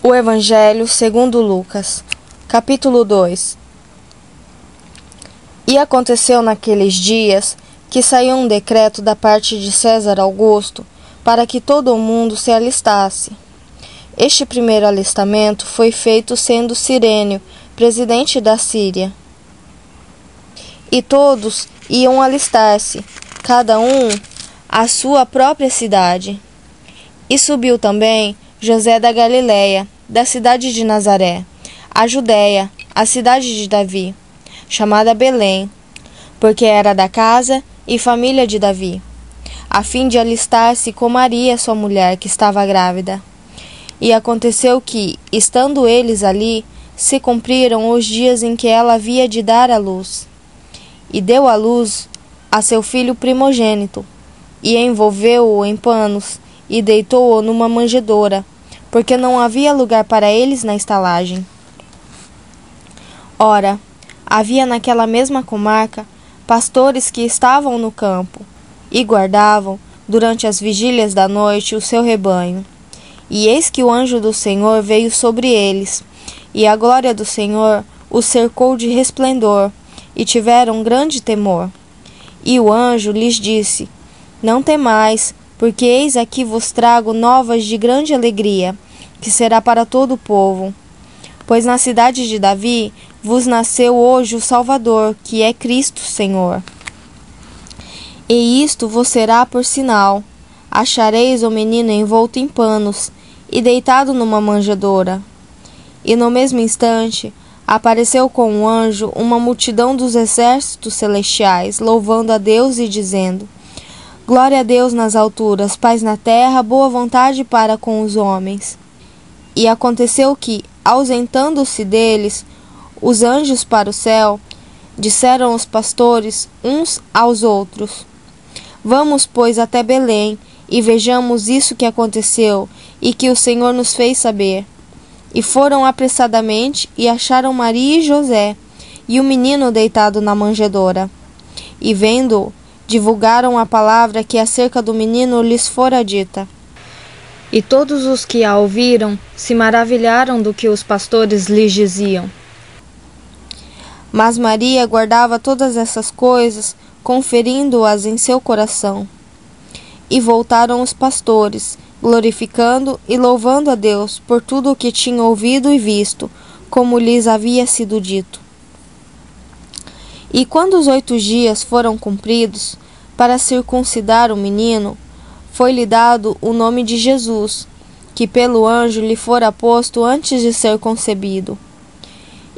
O Evangelho segundo Lucas, capítulo 2. E aconteceu naqueles dias que saiu um decreto da parte de César Augusto para que todo o mundo se alistasse. Este primeiro alistamento foi feito sendo Cirênio, presidente da Síria. E todos iam alistar-se, cada um à sua própria cidade. E subiu também José da Galiléia, da cidade de Nazaré, a Judéia, a cidade de Davi, chamada Belém, porque era da casa e família de Davi, a fim de alistar-se com Maria, sua mulher, que estava grávida. E aconteceu que, estando eles ali, se cumpriram os dias em que ela havia de dar à luz. E deu à luz a seu filho primogênito, e envolveu-o em panos, e deitou-o numa manjedoura, porque não havia lugar para eles na estalagem. Ora, havia naquela mesma comarca pastores que estavam no campo e guardavam, durante as vigílias da noite, o seu rebanho. E eis que o anjo do Senhor veio sobre eles, e a glória do Senhor os cercou de resplendor, e tiveram grande temor. E o anjo lhes disse: Não temais, porque eis aqui vos trago novas de grande alegria, que será para todo o povo. Pois na cidade de Davi vos nasceu hoje o Salvador, que é Cristo Senhor. E isto vos será por sinal: achareis o menino envolto em panos e deitado numa manjedoura. E no mesmo instante apareceu com um anjo uma multidão dos exércitos celestiais, louvando a Deus e dizendo: Glória a Deus nas alturas, paz na terra, boa vontade para com os homens. E aconteceu que, ausentando-se deles os anjos para o céu, disseram os pastores uns aos outros: Vamos, pois, até Belém, e vejamos isso que aconteceu, e que o Senhor nos fez saber. E foram apressadamente, e acharam Maria e José, e o menino deitado na manjedoura. E vendo-o, divulgaram a palavra que acerca do menino lhes fora dita. E todos os que a ouviram se maravilharam do que os pastores lhes diziam. Mas Maria guardava todas essas coisas, conferindo-as em seu coração. E voltaram os pastores, glorificando e louvando a Deus por tudo o que tinham ouvido e visto, como lhes havia sido dito. E quando os 8 dias foram cumpridos, para circuncidar o menino, foi-lhe dado o nome de Jesus, que pelo anjo lhe fora posto antes de ser concebido.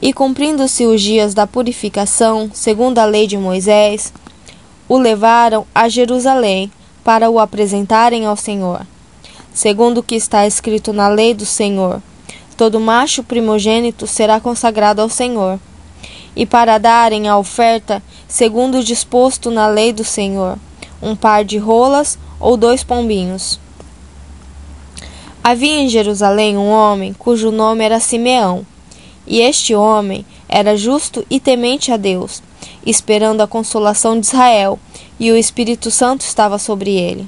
E cumprindo-se os dias da purificação, segundo a lei de Moisés, o levaram a Jerusalém para o apresentarem ao Senhor. Segundo o que está escrito na lei do Senhor, todo macho primogênito será consagrado ao Senhor. E para darem a oferta, segundo o disposto na lei do Senhor, um par de rolas ou 2 pombinhos. Havia em Jerusalém um homem cujo nome era Simeão, e este homem era justo e temente a Deus, esperando a consolação de Israel, e o Espírito Santo estava sobre ele.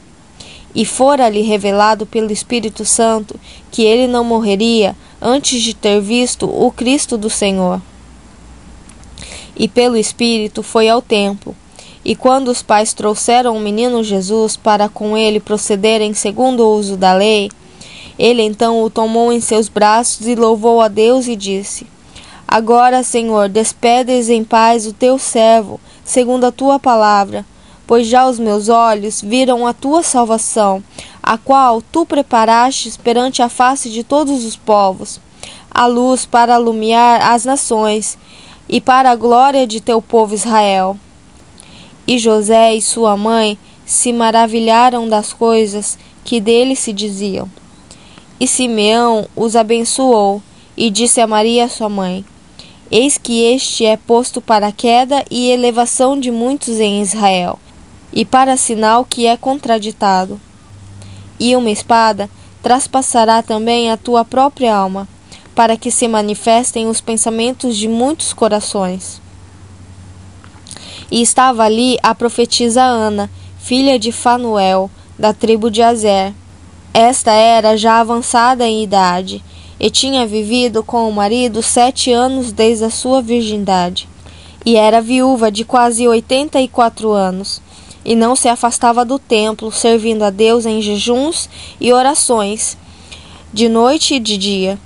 E fora-lhe revelado pelo Espírito Santo que ele não morreria antes de ter visto o Cristo do Senhor. E pelo Espírito foi ao templo. E quando os pais trouxeram o menino Jesus para com ele procederem segundo o uso da lei, ele então o tomou em seus braços e louvou a Deus e disse: Agora, Senhor, despedes em paz o teu servo, segundo a tua palavra, pois já os meus olhos viram a tua salvação, a qual tu preparastes perante a face de todos os povos, a luz para alumiar as nações, e para a glória de teu povo Israel. E José e sua mãe se maravilharam das coisas que dele se diziam. E Simeão os abençoou, e disse a Maria sua mãe: Eis que este é posto para a queda e elevação de muitos em Israel, e para sinal que é contraditado. E uma espada traspassará também a tua própria alma, para que se manifestem os pensamentos de muitos corações. E estava ali a profetisa Ana, filha de Fanuel, da tribo de Aser. Esta era já avançada em idade, e tinha vivido com o marido 7 anos desde a sua virgindade. E era viúva de quase 84 anos, e não se afastava do templo, servindo a Deus em jejuns e orações, de noite e de dia.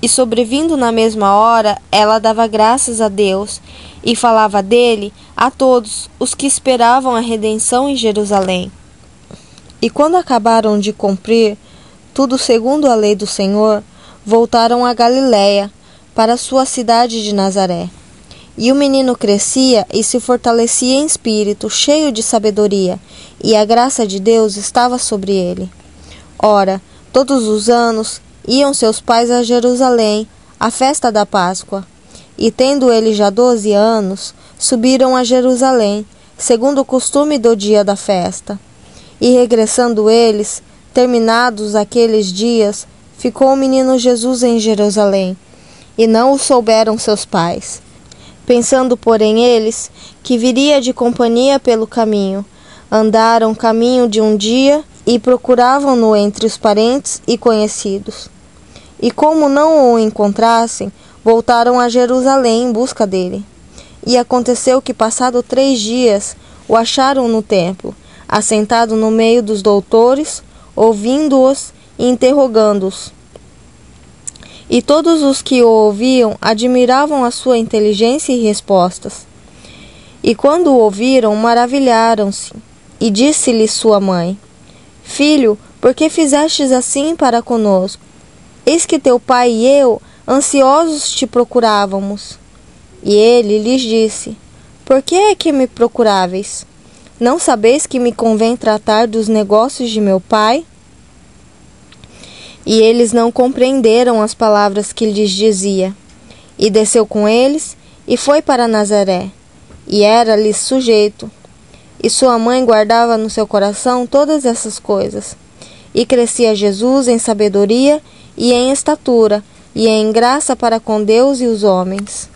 E sobrevindo na mesma hora, ela dava graças a Deus, e falava dele a todos os que esperavam a redenção em Jerusalém. E quando acabaram de cumprir tudo segundo a lei do Senhor, voltaram a Galiléia, para a sua cidade de Nazaré. E o menino crescia e se fortalecia em espírito, cheio de sabedoria, e a graça de Deus estava sobre ele. Ora, todos os anos iam seus pais a Jerusalém, à festa da Páscoa. E tendo ele já 12 anos, subiram a Jerusalém, segundo o costume do dia da festa. E regressando eles, terminados aqueles dias, ficou o menino Jesus em Jerusalém, e não o souberam seus pais. Pensando, porém, eles que viria de companhia pelo caminho, andaram caminho de um dia e procuravam-no entre os parentes e conhecidos. E como não o encontrassem, voltaram a Jerusalém em busca dele. E aconteceu que, passado 3 dias, o acharam no templo, assentado no meio dos doutores, ouvindo-os e interrogando-os. E todos os que o ouviam admiravam a sua inteligência e respostas. E quando o ouviram, maravilharam-se. E disse-lhe sua mãe: Filho, por que fizestes assim para conosco? Eis que teu pai e eu, ansiosos, te procurávamos. E ele lhes disse: Por que é que me procuráveis? Não sabeis que me convém tratar dos negócios de meu pai? E eles não compreenderam as palavras que lhes dizia. E desceu com eles, e foi para Nazaré, e era-lhes sujeito. E sua mãe guardava no seu coração todas essas coisas. E crescia Jesus em sabedoria e em estatura, e em graça para com Deus e os homens.